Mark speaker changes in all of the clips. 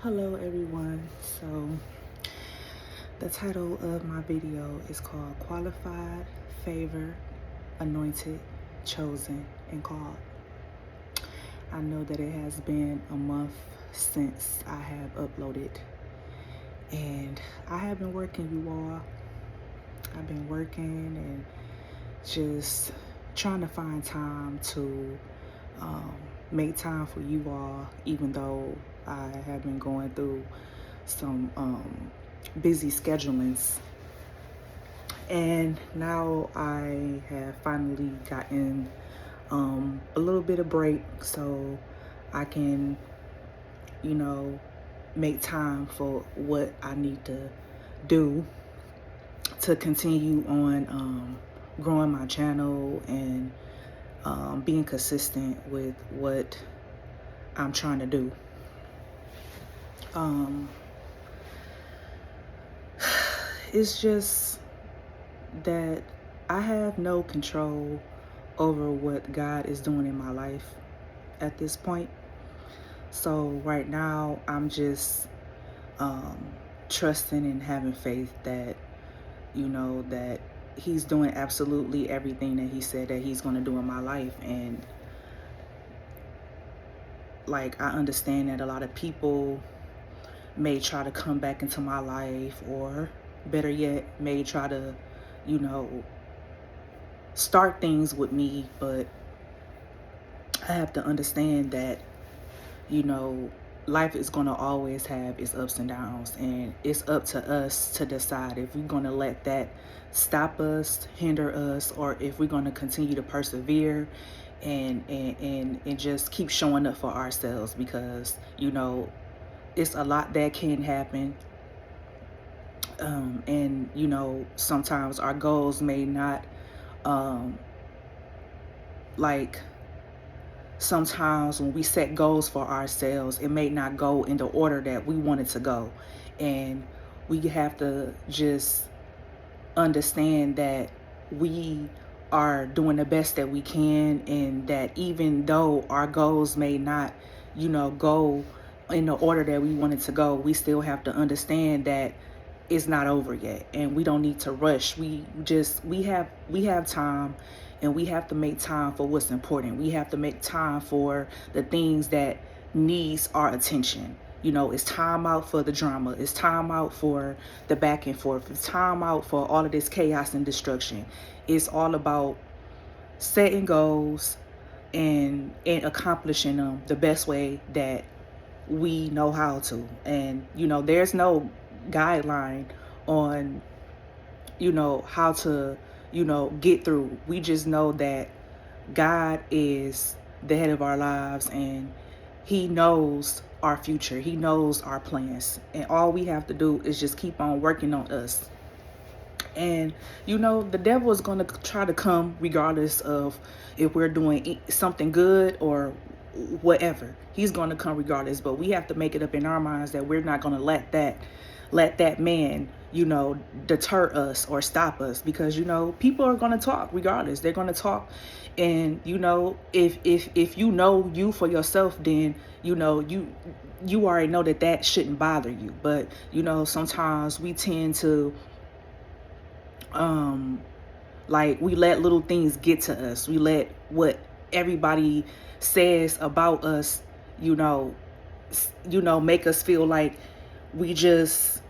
Speaker 1: Hello everyone. So the title of my video is called Qualified, Favor, Anointed, Chosen, and Called. I know that it has been a month since I have uploaded, and I have been working, you all. I've been working and just trying to find time to make time for you all, even though I have been going through some busy schedulings. And now I have finally gotten a little bit of break so I can, you know, make time for what I need to do to continue on growing my channel and being consistent with what I'm trying to do. It's just that I have no control over what God is doing in my life at this point. So right now, I'm just trusting and having faith that, that He's doing absolutely everything that He said that He's going to do in my life. And like, I understand that a lot of people may try to come back into my life, or better yet, may try to, start things with me, but I have to understand that, life is going to always have its ups and downs, and it's up to us to decide if we're going to let that stop us, hinder us, or if we're going to continue to persevere and just keep showing up for ourselves, because, it's a lot that can happen. And, sometimes our goals may not, like, sometimes when we set goals for ourselves, it may not go in the order that we want it to go. And we have to just understand that we are doing the best that we can, and that even though our goals may not, go in the order that we want it to go, we still have to understand that it's not over yet, and we don't need to rush. We have time, and we have to make time for what's important. We have to make time for the things that needs our attention. It's time out for the drama. It's time out for the back and forth. It's time out for all of this chaos and destruction. It's all about setting goals and accomplishing them the best way that we know how to. And there's no guideline on how to get through. We just know that God is the head of our lives, and He knows our future. He knows our plans, and all we have to do is just keep on working on us. And the devil is going to try to come regardless of if we're doing something good or whatever. He's going to come regardless, but we have to make it up in our minds that we're not going to let that man deter us or stop us, because people are going to talk regardless. They're going to talk, and if you for yourself, then you already know that shouldn't bother you. But sometimes we tend to like, we let little things get to us. We let what everybody says about us make us feel like we just,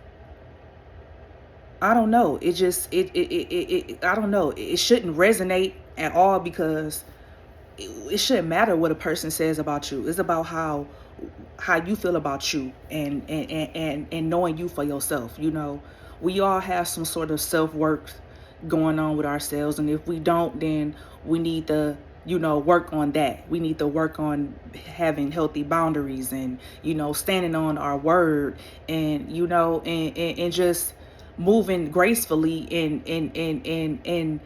Speaker 1: I don't know. It just I don't know. It shouldn't resonate at all, because it shouldn't matter what a person says about you. It's about how you feel about you, and knowing you for yourself. We all have some sort of self-worth going on with ourselves, and if we don't, then we need to work on that. We need to work on having healthy boundaries, and standing on our word, and and just moving gracefully, and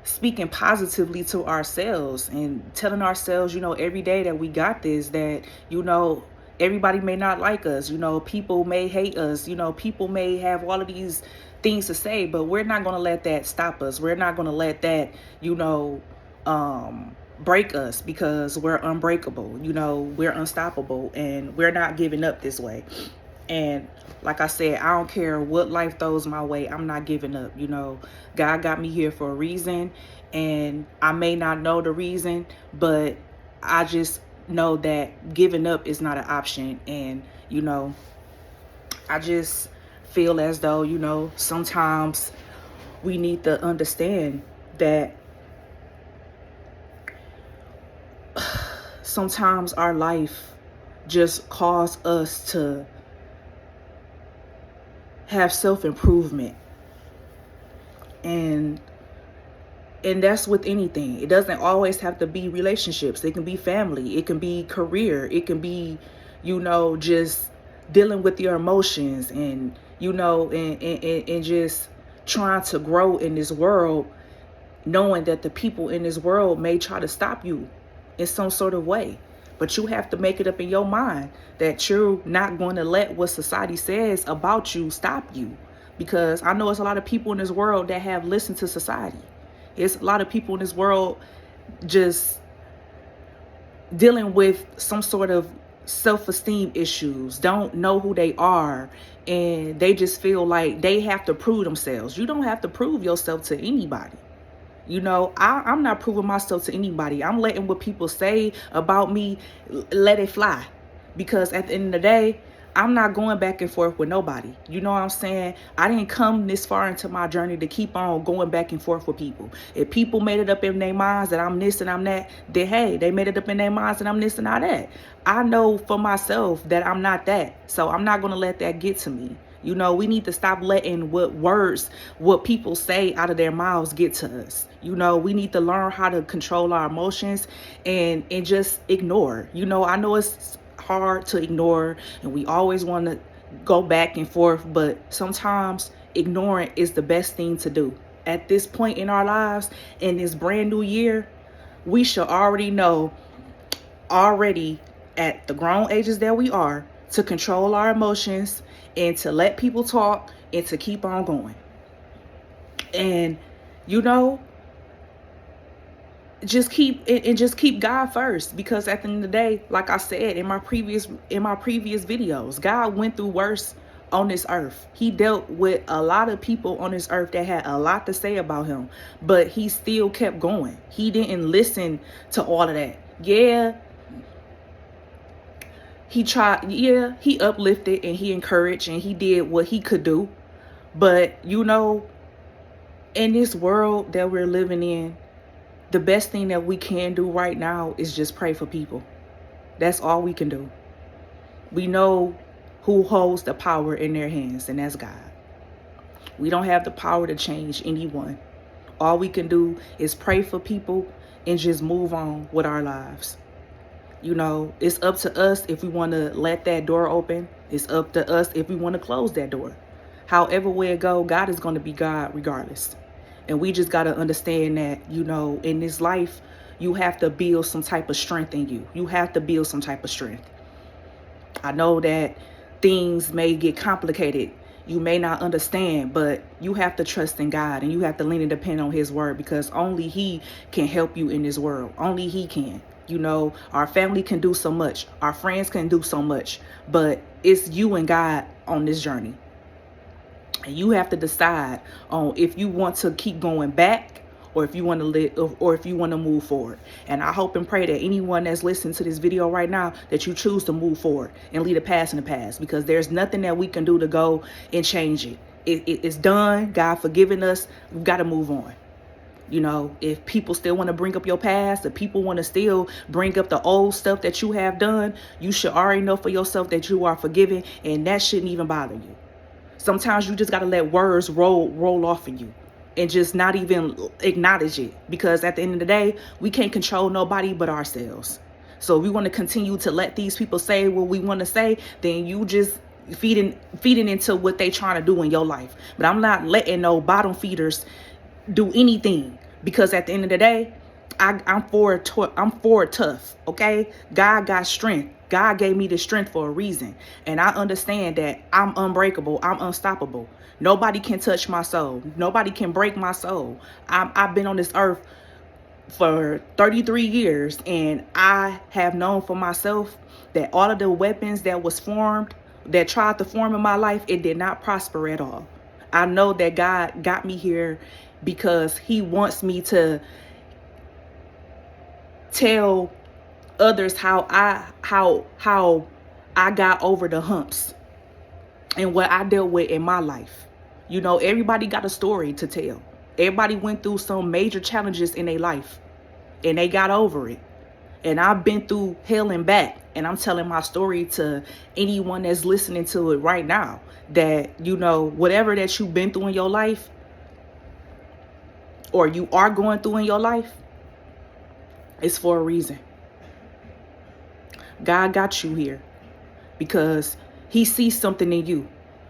Speaker 1: speaking positively to ourselves, and telling ourselves every day that we got this, that everybody may not like us, people may hate us, people may have all of these things to say, but we're not going to let that stop us. We're not going to let that break us because we're unbreakable. You know, we're unstoppable and we're not giving up this way. And like I said, I don't care what life throws my way. I'm not giving up. You know, God got me here for a reason, and I may not know the reason, but I just know that giving up is not an option. And, you know, I just feel as though, you know, sometimes we need to understand that sometimes our life just calls us to have self-improvement. And that's with anything. It doesn't always have to be relationships. It can be family, it can be career, it can be, you know, just dealing with your emotions, and, you know, and just trying to grow in this world, knowing that the people in this world may try to stop you in some sort of way. But you have to make it up in your mind that you're not going to let what society says about you stop you. Because I know it's a lot of people in this world that have listened to society. It's a lot of people in this world just dealing with some sort of self-esteem issues, don't know who they are, and they just feel like they have to prove themselves. You don't have to prove yourself to anybody. You know, I'm not proving myself to anybody. I'm letting what people say about me, let it fly. Because at the end of the day, I'm not going back and forth with nobody. You know what I'm saying? I didn't come this far into my journey to keep on going back and forth with people. If people made it up in their minds that I'm this and I'm that, then hey, they made it up in their minds that I'm this and not that. I know for myself that I'm not that. So I'm not going to let that get to me. You know, we need to stop letting what people say out of their mouths get to us. You know, we need to learn how to control our emotions and just ignore. You know, I know it's hard to ignore and we always want to go back and forth, but sometimes ignoring is the best thing to do. At this point in our lives, in this brand new year, we should already know, already at the grown ages that we are, to control our emotions and to let people talk and to keep on going. And, you know, just keep God first, because at the end of the day, like I said in my previous videos, God went through worse on this earth. He dealt with a lot of people on this earth that had a lot to say about him, but he still kept going. He didn't listen to all of that. Yeah, he tried. Yeah, he uplifted and he encouraged and he did what he could do. But, you know, in this world that we're living in, the best thing that we can do right now is just pray for people. That's all we can do. We know who holds the power in their hands, and that's God. We don't have the power to change anyone. All we can do is pray for people and just move on with our lives. You know, it's up to us if we want to let that door open. It's up to us if we want to close that door. However way it go, God is going to be God regardless. And we just got to understand that, you know, in this life, you have to build some type of strength in you. You have to build some type of strength. I know that things may get complicated. You may not understand, but you have to trust in God and you have to lean and depend on his word, because only he can help you in this world. Only he can. You know, our family can do so much. Our friends can do so much, but it's you and God on this journey. And you have to decide on if you want to keep going back or if you want to live, or if you want to move forward. And I hope and pray that anyone that's listening to this video right now, that you choose to move forward and leave the past in the past, because there's nothing that we can do to go and change it. It's done. God forgiven us. We've got to move on. You know, if people still want to bring up your past, if people want to still bring up the old stuff that you have done, you should already know for yourself that you are forgiven, and that shouldn't even bother you. Sometimes you just got to let words roll off of you and just not even acknowledge it, because at the end of the day, we can't control nobody but ourselves. So if we want to continue to let these people say what we want to say, then you just feeding into what they trying to do in your life. But I'm not letting no bottom feeders do anything, because at the end of the day, I'm for tough. Okay, God got strength. God gave me the strength for a reason, and I understand that I'm unbreakable. I'm unstoppable. Nobody can touch my soul. Nobody can break my soul. I've been on this earth for 33 years, and I have known for myself that all of the weapons that tried to form in my life, it did not prosper at all. I know that God got me here because he wants me to tell others how I got over the humps and what I dealt with in my life. You know, everybody got a story to tell. Everybody went through some major challenges in their life and they got over it. And I've been through hell and back, and I'm telling my story to anyone that's listening to it right now, that, you know, whatever that you've been through in your life or you are going through in your life, it's for a reason. God got you here because he sees something in you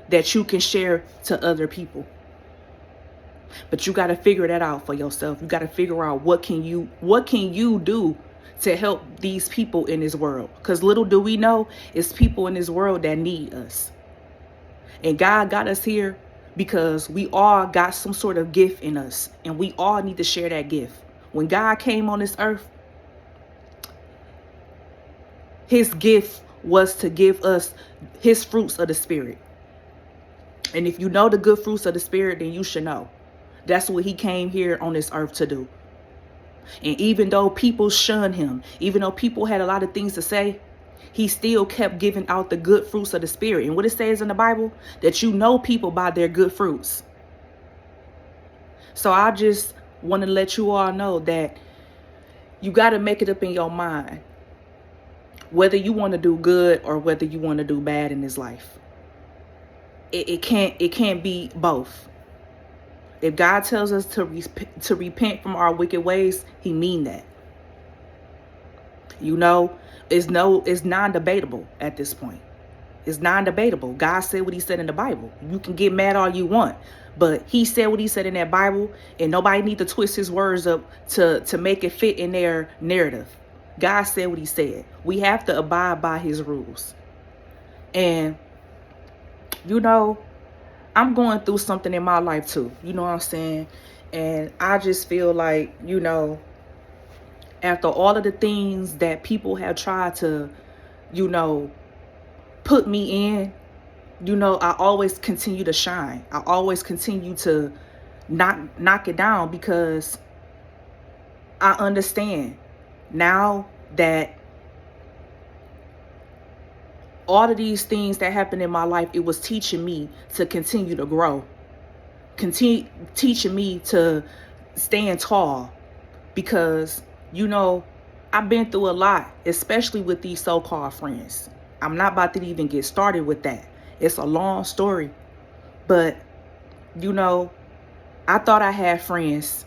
Speaker 1: that you can share to other people. But you got to figure that out for yourself. You got to figure out what can you do to help these people in this world. Because little do we know, it's people in this world that need us. And God got us here because we all got some sort of gift in us. And we all need to share that gift. When God came on this earth, his gift was to give us his fruits of the Spirit. And if you know the good fruits of the Spirit, then you should know. That's what he came here on this earth to do. And even though people shunned him, even though people had a lot of things to say, he still kept giving out the good fruits of the Spirit. And what it says in the Bible, that you know people by their good fruits. So I just want to let you all know that you got to make it up in your mind whether you want to do good or whether you want to do bad in this life. It can't be both. If God tells us to repent from our wicked ways, he mean that. You know, it's non-debatable at this point. It's non-debatable. God said what he said in the Bible. You can get mad all you want, but he said what he said in that Bible, and nobody need to twist his words up to make it fit in their narrative. God said what he said. We have to abide by his rules. And, you know, I'm going through something in my life too. You know what I'm saying? And I just feel like, you know, after all of the things that people have tried to, you know, put me in, you know, I always continue to shine. I always continue to knock it down because I understand now that all of these things that happened in my life, it was teaching me to continue to grow. Teaching me to stand tall. Because, you know, I've been through a lot, especially with these so-called friends. I'm not about to even get started with that. It's a long story. But, you know, I thought I had friends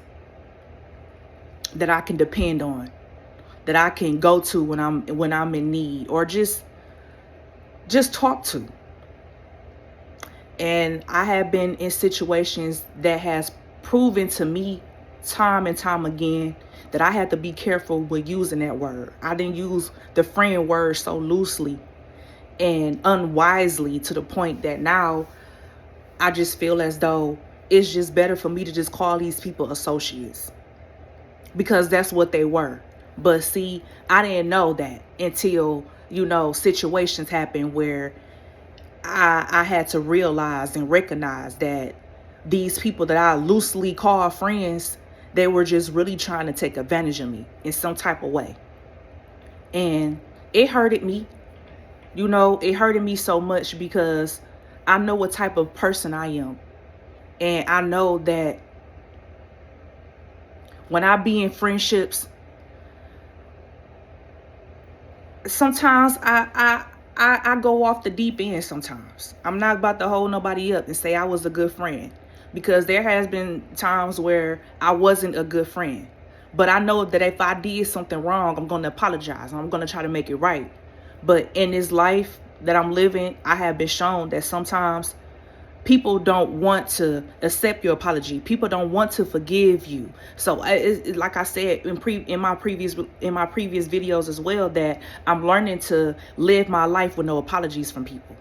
Speaker 1: that I can depend on, that I can go to when I'm in need, or just talk to. And I have been in situations that has proven to me time and time again that I had to be careful with using that word. I didn't use the friend word so loosely and unwisely to the point that now I just feel as though it's just better for me to just call these people associates, because that's what they were. But see, I didn't know that until, you know, situations happened where I had to realize and recognize that these people that I loosely call friends, they were just really trying to take advantage of me in some type of way. And it hurted me. You know, it hurted me so much because I know what type of person I am. And I know that when I be in friendships, sometimes I go off the deep end sometimes. I'm not about to hold nobody up and say I was a good friend, because there has been times where I wasn't a good friend. But I know that if I did something wrong, I'm going to apologize. I'm going to try to make it right. But in this life that I'm living, I have been shown that sometimes people don't want to accept your apology. People don't want to forgive you. So like I said in my previous videos as well, that I'm learning to live my life with no apologies from people.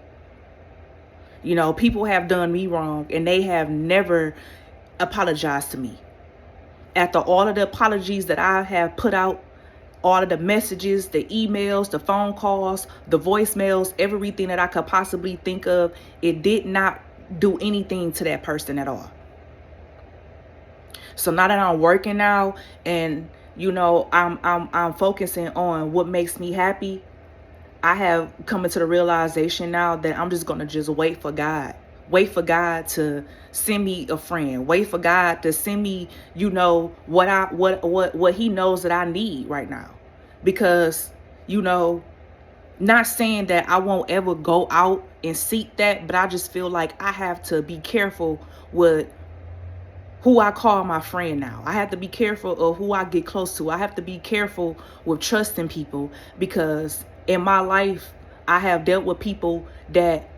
Speaker 1: You know, people have done me wrong and they have never apologized to me After all of the apologies that I have put out, all of the messages, the emails, the phone calls, the voicemails, everything that I could possibly think of, it did not do anything to that person at all. So now that I'm working now, and I'm focusing on what makes me happy, I have come into the realization now that I'm just gonna just wait for God. Wait for God to send me a friend. Wait for God to send me, what He knows that I need right now. Because, not saying that I won't ever go out and seek that, but I just feel like I have to be careful with who I call my friend now. I have to be careful of who I get close to. I have to be careful with trusting people, because in my life, I have dealt with people that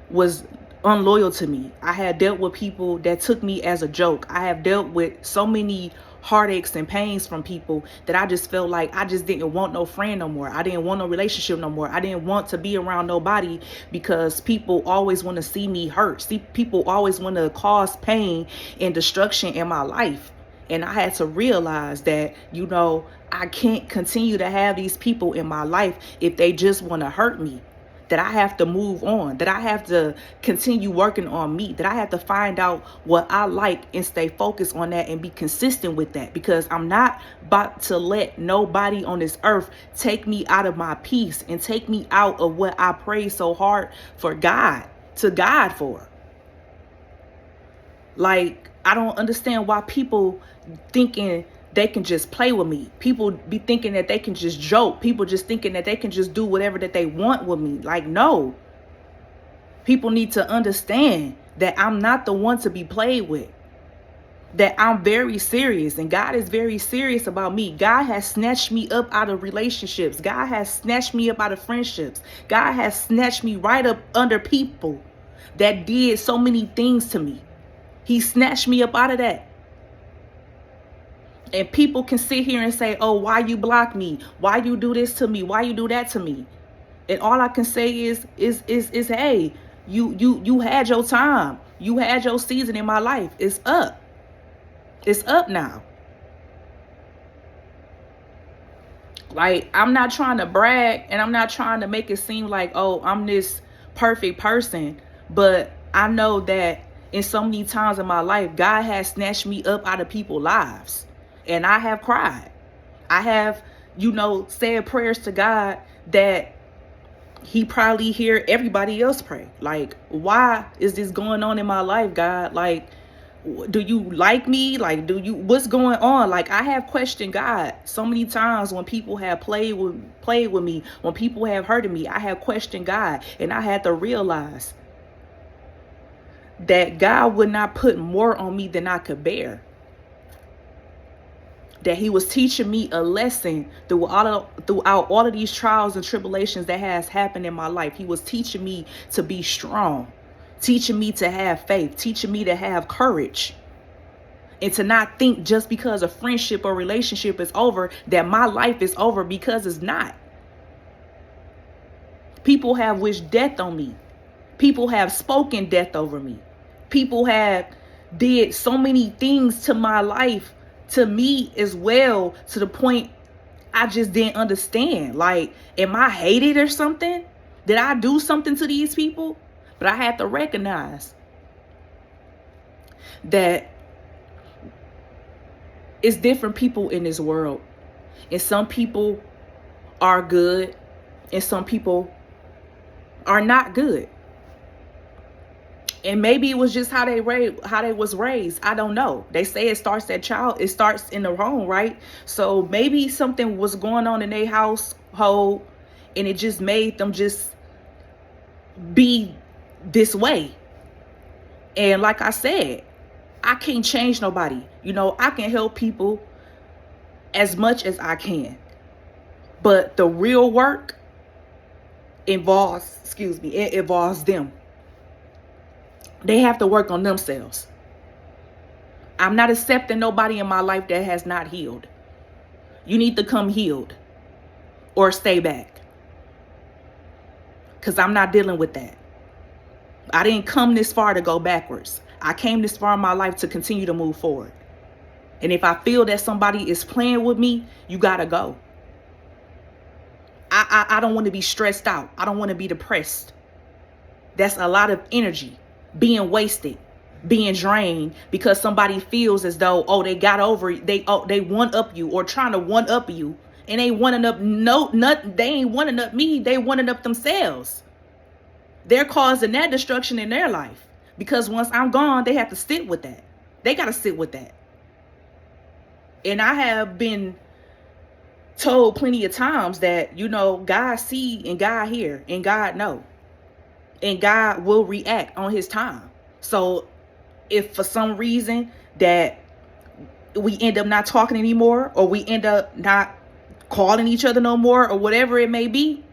Speaker 1: was unloyal to me. I have dealt with people that took me as a joke. I have dealt with so many heartaches and pains from people that I just felt like I just didn't want no friend no more. I didn't want no relationship no more. I didn't want to be around nobody, because people always want to see me hurt. See, people always want to cause pain and destruction in my life. And I had to realize that, I can't continue to have these people in my life if they just want to hurt me. That I have to move on, that I have to continue working on me, that I have to find out what I like and stay focused on that and be consistent with that, because I'm not about to let nobody on this earth take me out of my peace and take me out of what I pray so hard for God for. Like, I don't understand why people thinking they can just play with me. People be thinking that they can just joke. People just thinking that they can just do whatever that they want with me. Like, no. People need to understand that I'm not the one to be played with. That I'm very serious, and God is very serious about me. God has snatched me up out of relationships. God has snatched me up out of friendships. God has snatched me right up under people that did so many things to me. He snatched me up out of that. And people can sit here and say, oh, why you block me? Why you do this to me? Why you do that to me? And all I can say is hey, you had your time. You had your season in my life. It's up. It's up now. Like, I'm not trying to brag, and I'm not trying to make it seem like, oh, I'm this perfect person. But I know that in so many times in my life, God has snatched me up out of people's lives. And I have cried. I have, said prayers to God that He probably hear everybody else pray. Like, why is this going on in my life, God? Like, do you like me? Like, what's going on? Like, I have questioned God so many times when people have played with me, when people have hurted me. I have questioned God, and I had to realize that God would not put more on me than I could bear. That He was teaching me a lesson throughout all of these trials and tribulations that has happened in my life. He was teaching me to be strong, teaching me to have faith, teaching me to have courage, and to not think just because a friendship or relationship is over that my life is over, because it's not. People have wished death on me. People have spoken death over me. People have did so many things to my life, to me as well, to the point I just didn't understand. Like, am I hated or something? Did I do something to these people? But I had to recognize that it's different people in this world. And some people are good, and some people are not good. And maybe it was just how they was raised. I don't know. They say it starts in the home, right? So maybe something was going on in their household, and it just made them just be this way. And like I said, I can't change nobody. I can help people as much as I can. But the real work involves them. They have to work on themselves. I'm not accepting nobody in my life that has not healed. You need to come healed or stay back, because I'm not dealing with that. I didn't come this far to go backwards. I came this far in my life to continue to move forward. And if I feel that somebody is playing with me, you gotta go. I don't want to be stressed out. I don't want to be depressed. That's a lot of energy being wasted, being drained because somebody feels as though, oh, they got over it. They one up you or trying to one up you. And they wanting up they ain't wanting up me. They wanting up themselves. They're causing that destruction in their life. Because once I'm gone, they have to sit with that. They gotta sit with that. And I have been told plenty of times that, God see and God hear and God know. And God will react on his time. So if for some reason that we end up not talking anymore, or we end up not calling each other no more, or whatever it may be,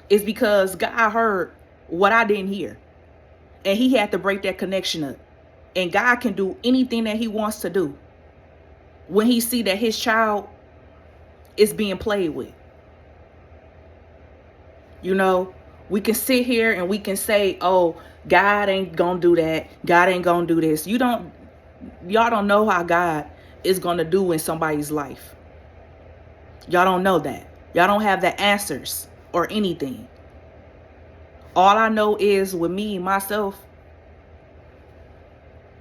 Speaker 1: it's because God heard what I didn't hear. And he had to break that connection up. And God can do anything that he wants to do when he see that his child is being played with. We can sit here and we can say, oh, God ain't gonna do that. God ain't gonna do this. Y'all don't know how God is gonna do in somebody's life. Y'all don't know that. Y'all don't have the answers or anything. All I know is with me, myself,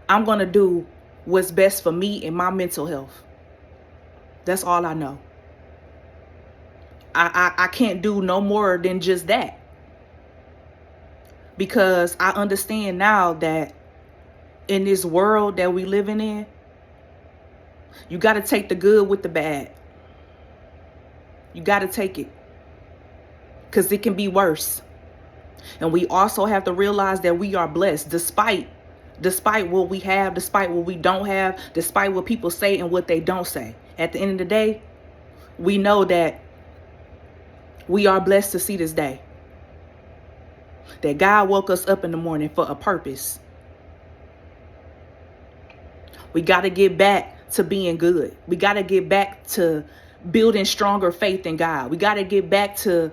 Speaker 1: I'm gonna do what's best for me and my mental health. That's all I know. I can't do no more than just that. Because I understand now that in this world that we living in, you got to take the good with the bad. You got to take it. Because it can be worse. And we also have to realize that we are blessed despite what we have, despite what we don't have, despite what people say and what they don't say. At the end of the day, we know that we are blessed to see this day. That God woke us up in the morning for a purpose. We got to get back to being good. We got to get back to building stronger faith in God. We got to get back to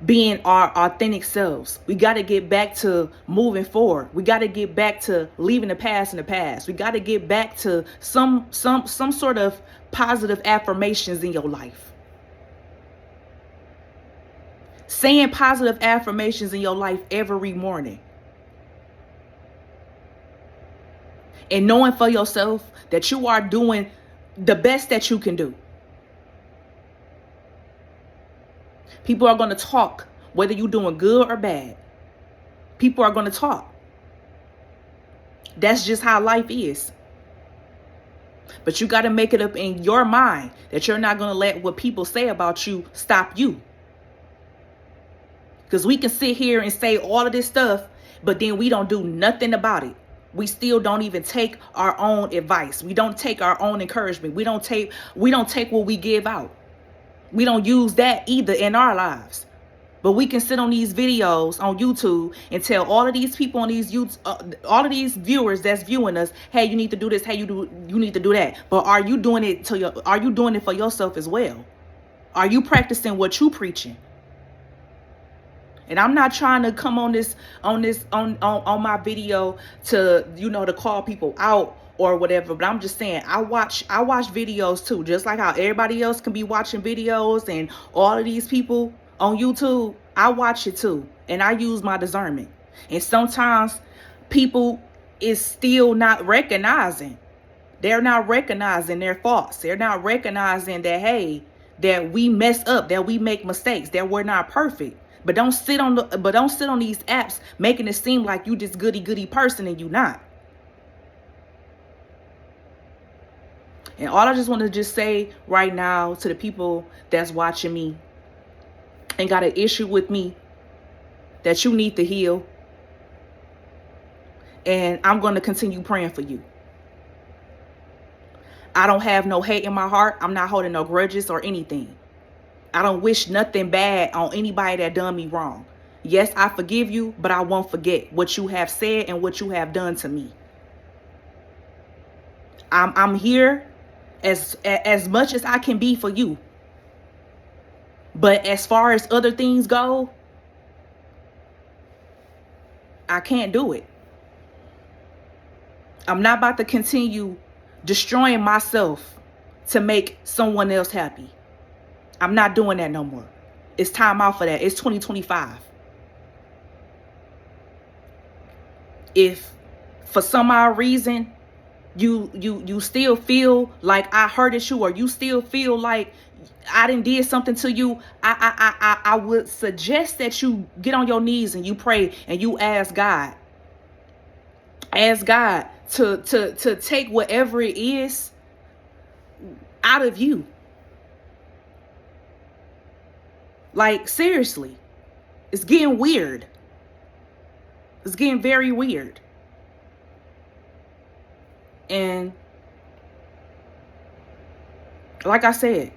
Speaker 1: being our authentic selves. We got to get back to moving forward. We got to get back to leaving the past in the past. We got to get back to some sort of positive affirmations in your life. Saying positive affirmations in your life every morning. And knowing for yourself that you are doing the best that you can do. People are going to talk, whether you're doing good or bad. People are going to talk. That's just how life is. But you got to make it up in your mind that you're not going to let what people say about you stop you. Because we can sit here and say all of this stuff, but then we don't do nothing about it. We still don't even take our own advice. We don't take our own encouragement. We don't take what we give out. We don't use that either in our lives. But we can sit on these videos on YouTube and tell all of these people on these all of these viewers that's viewing us, hey, you need to do this, hey, you need to do that. But are you doing it for yourself as well? Are you practicing what you preaching? And I'm not trying to come on my video to, to call people out or whatever, but I'm just saying I watch videos too, just like how everybody else can be watching videos and all of these people on YouTube. I watch it too, and I use my discernment. And sometimes people is still not recognizing. They're not recognizing their faults. They're not recognizing that, hey, that we mess up, that we make mistakes, that we're not perfect. But don't sit on these apps making it seem like you this goody person and you not. And all I just want to just say right now to the people that's watching me and got an issue with me, that you need to heal. And I'm going to continue praying for you. I don't have no hate in my heart. I'm not holding no grudges or anything. I don't wish nothing bad on anybody that done me wrong. Yes, I forgive you, but I won't forget what you have said and what you have done to me. I'm here as much as I can be for you. But as far as other things go, I can't do it. I'm not about to continue destroying myself to make someone else happy. I'm not doing that no more. It's time out for that. It's 2025. If for some odd reason you still feel like I hurted you, or you still feel like I didn't did something to you, I would suggest that you get on your knees and you pray and you ask God. Ask God to take whatever it is out of you. Like, seriously, it's getting weird. It's getting very weird. And like I said,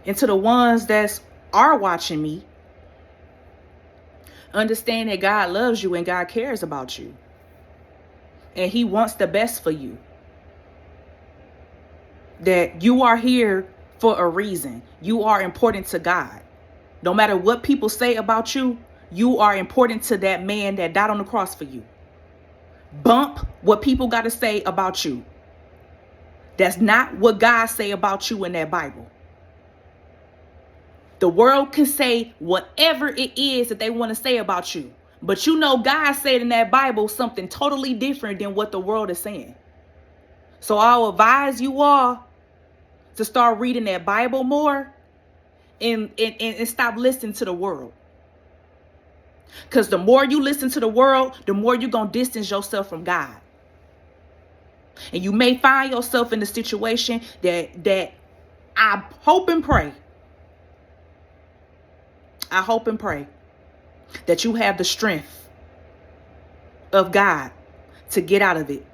Speaker 1: and to the ones that are watching me, understand that God loves you and God cares about you. And he wants the best for you. That you are here for a reason. You are important to God. No matter what people say about you, you are important to that man that died on the cross for you. Bump what people got to say about you. That's not what God say about you in that Bible. The world can say whatever it is that they want to say about you. But you know God said in that Bible something totally different than what the world is saying. So I'll advise you all to start reading that Bible more and stop listening to the world. Because the more you listen to the world, the more you're going to distance yourself from God. And you may find yourself in a situation that I hope and pray. I hope and pray that you have the strength of God to get out of it.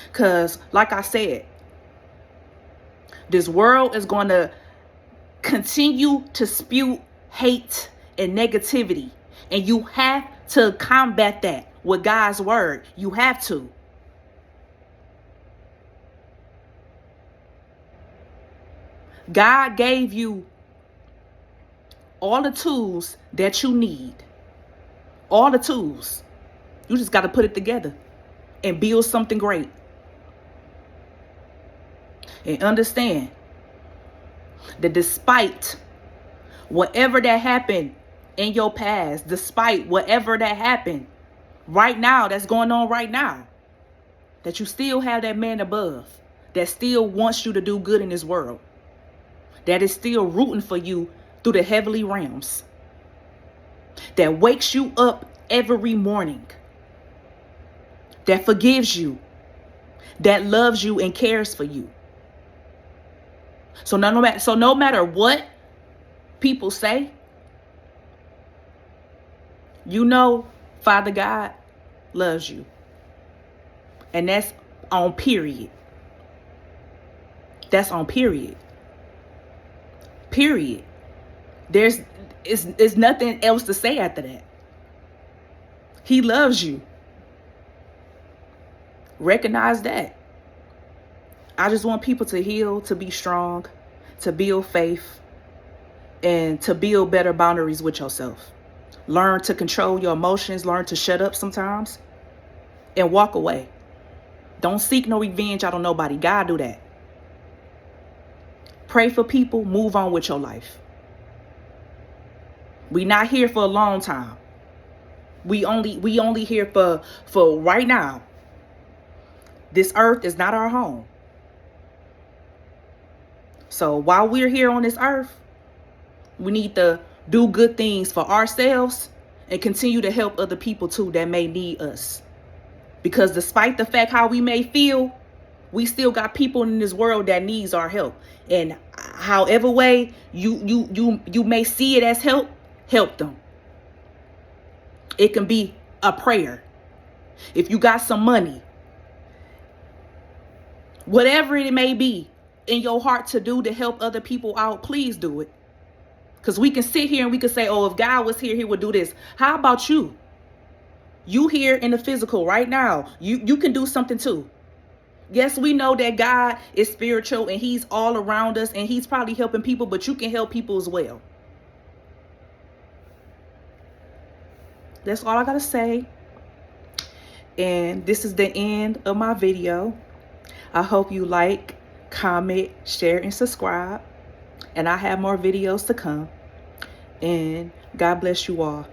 Speaker 1: Because, like I said, this world is going to continue to spew hate and negativity. And you have to combat that with God's word. You have to. God gave you all the tools that you need. All the tools. You just got to put it together and build something great. And understand that despite whatever that happened in your past, despite whatever that happened right now, that's going on right now, that you still have that man above that still wants you to do good in this world, that is still rooting for you through the heavenly realms, that wakes you up every morning, that forgives you, that loves you and cares for you. So no matter what people say, you know Father God loves you. And that's on period. That's on period. Period. There's nothing else to say after that. He loves you. Recognize that. I just want people to heal, to be strong, to build faith, and to build better boundaries with yourself. Learn to control your emotions. Learn to shut up sometimes and walk away. Don't seek no revenge out on nobody. God do that. Pray for people. Move on with your life. We not here for a long time. We only here for right now. This earth is not our home. So while we're here on this earth, we need to do good things for ourselves and continue to help other people too that may need us. Because despite the fact how we may feel, we still got people in this world that needs our help. And however way you may see it as help them. It can be a prayer. If you got some money, whatever it may be in your heart to do to help other people out, please do it. Because we can sit here and we can say, oh, if God was here, he would do this. How about you? You here in the physical right now. You can do something too. Yes, we know that God is spiritual and he's all around us and he's probably helping people, but you can help people as well. That's all I got to say. And this is the end of my video. I hope you like, comment, share, and subscribe. And I have more videos to come. And God bless you all.